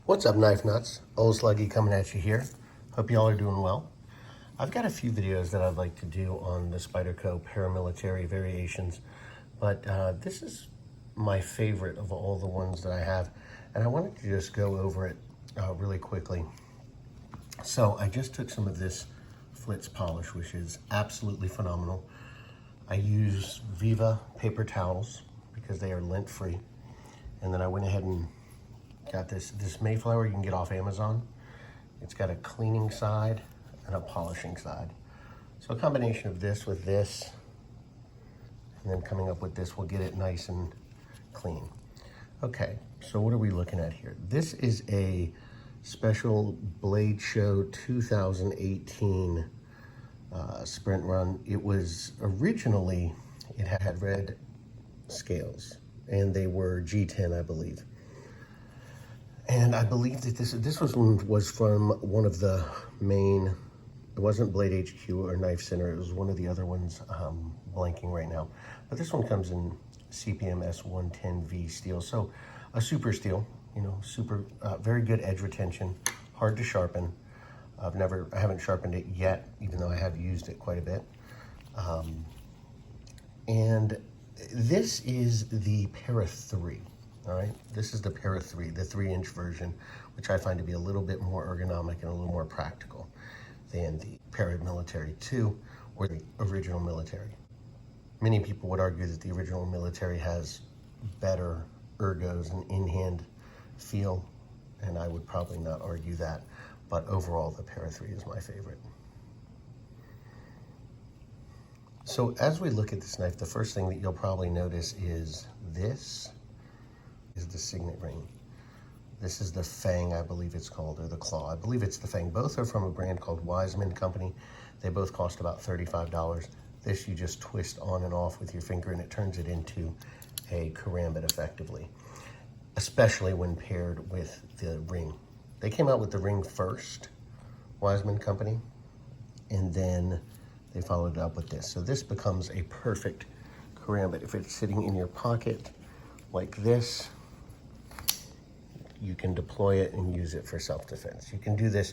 What's up, knife nuts? Old Sluggy coming at you here. Hope y'all are doing well. I've got a few videos that I'd like to do on the Spyderco Paramililatry variations, but this is my favorite of all the ones that I have, and I wanted to just go over it really quickly. So I just took some of this Flitz polish, which is absolutely phenomenal. I use Viva paper towels because they are lint-free, and then I went ahead and got this Mayflower you can get off Amazon. It's got a cleaning side and a polishing side. So a combination of this with this, and then coming up with this will get it nice and clean. Okay, so what are we looking at here? This is a special Blade Show 2018 sprint run. It was originally, it had red scales, and they were G10, I believe. And I believe that this was from one of the main, it wasn't Blade HQ or Knife Center, it was one of the other ones, blanking right now. But this one comes in CPMS 110V steel, so a super steel, you know, very good edge retention, hard to sharpen. I haven't sharpened it yet, even though I have used it quite a bit. And this is the Para 3. All right, this is the Para 3, the 3-inch version, which I find to be a little bit more ergonomic and a little more practical than the Paramilitary 2 or the original Military. Many people would argue that the original Military has better ergos and in-hand feel, and I would probably not argue that, but overall the Para 3 is my favorite. So as we look at this knife, the first thing that you'll probably notice is this is the signet ring. This is the Fang, I believe it's called, or the Claw. I believe it's the Fang. Both are from a brand called Wiseman Company. They both cost about $35. This you just twist on and off with your finger and it turns it into a karambit effectively, especially when paired with the ring. They came out with the ring first, Wiseman Company, and then they followed it up with this. So this becomes a perfect karambit. If it's sitting in your pocket like this, you can deploy it and use it for self-defense. You can do this.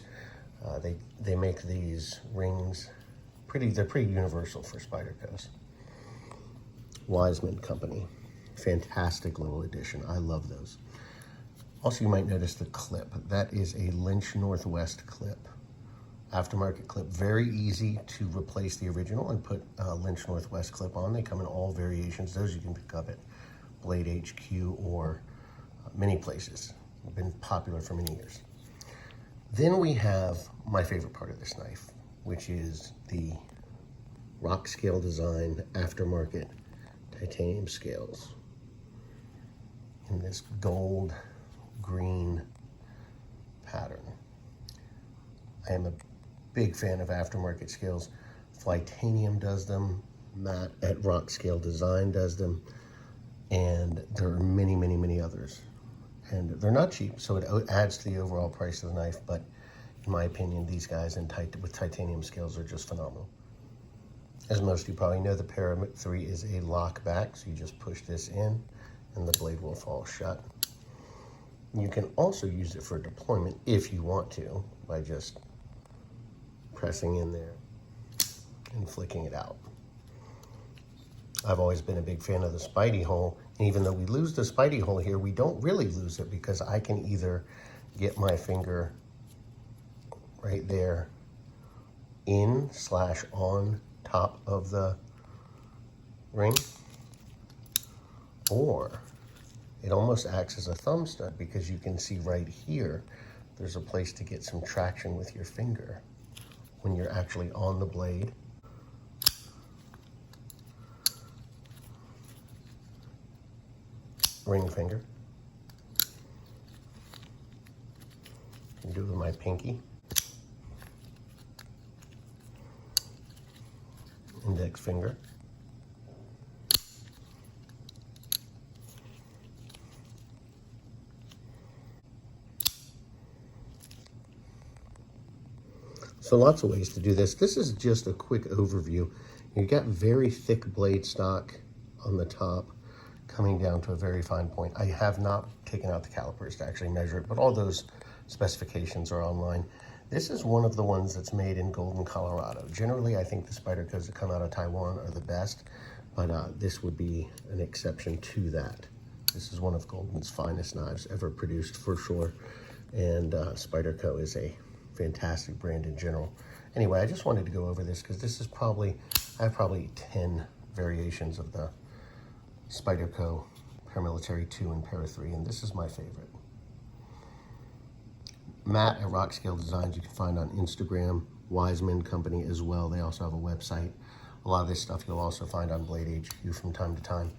They make these rings they're pretty universal for Spydercos. Wiseman Company, fantastic little addition. I love those. Also, you might notice the clip. That is a Lynch Northwest clip, aftermarket clip. Very easy to replace the original and put a Lynch Northwest clip on. They come in all variations. Those you can pick up at Blade HQ or many places. Been popular for many years. Then we have my favorite part of this knife, which is the rock scale design aftermarket titanium scales in this gold green pattern. I am a big fan of aftermarket scales. Flytanium does them, Matt at Rock Scale Design does them, and there are many, many, many others. And they're not cheap, so it adds to the overall price of the knife, but in my opinion, these guys with titanium scales are just phenomenal. As most of you probably know, the Para 3 is a lock back, so you just push this in and the blade will fall shut. You can also use it for deployment if you want to, by just pressing in there and flicking it out. I've always been a big fan of the Spidey hole, and even though we lose the Spidey hole here, we don't really lose it because I can either get my finger right there in/on top of the ring, or it almost acts as a thumb stud because you can see right here, there's a place to get some traction with your finger when you're actually on the blade. Ring finger. I can do it with my pinky. Index finger. So lots of ways to do this. This is just a quick overview. You've got very thick blade stock on the top, coming down to a very fine point. I have not taken out the calipers to actually measure it, but all those specifications are online. This is one of the ones that's made in Golden, Colorado. Generally, I think the Spydercos that come out of Taiwan are the best, but this would be an exception to that. This is one of Golden's finest knives ever produced, for sure, and Spyderco is a fantastic brand in general. Anyway, I just wanted to go over this because this is probably, I have probably 10 variations of the Spyderco Paramililatry 2 and Para 3, and this is my favorite. Matt at Rock Scale Designs, you can find on Instagram. Wiseman Company as well. They also have a website. A lot of this stuff you'll also find on Blade HQ from time to time.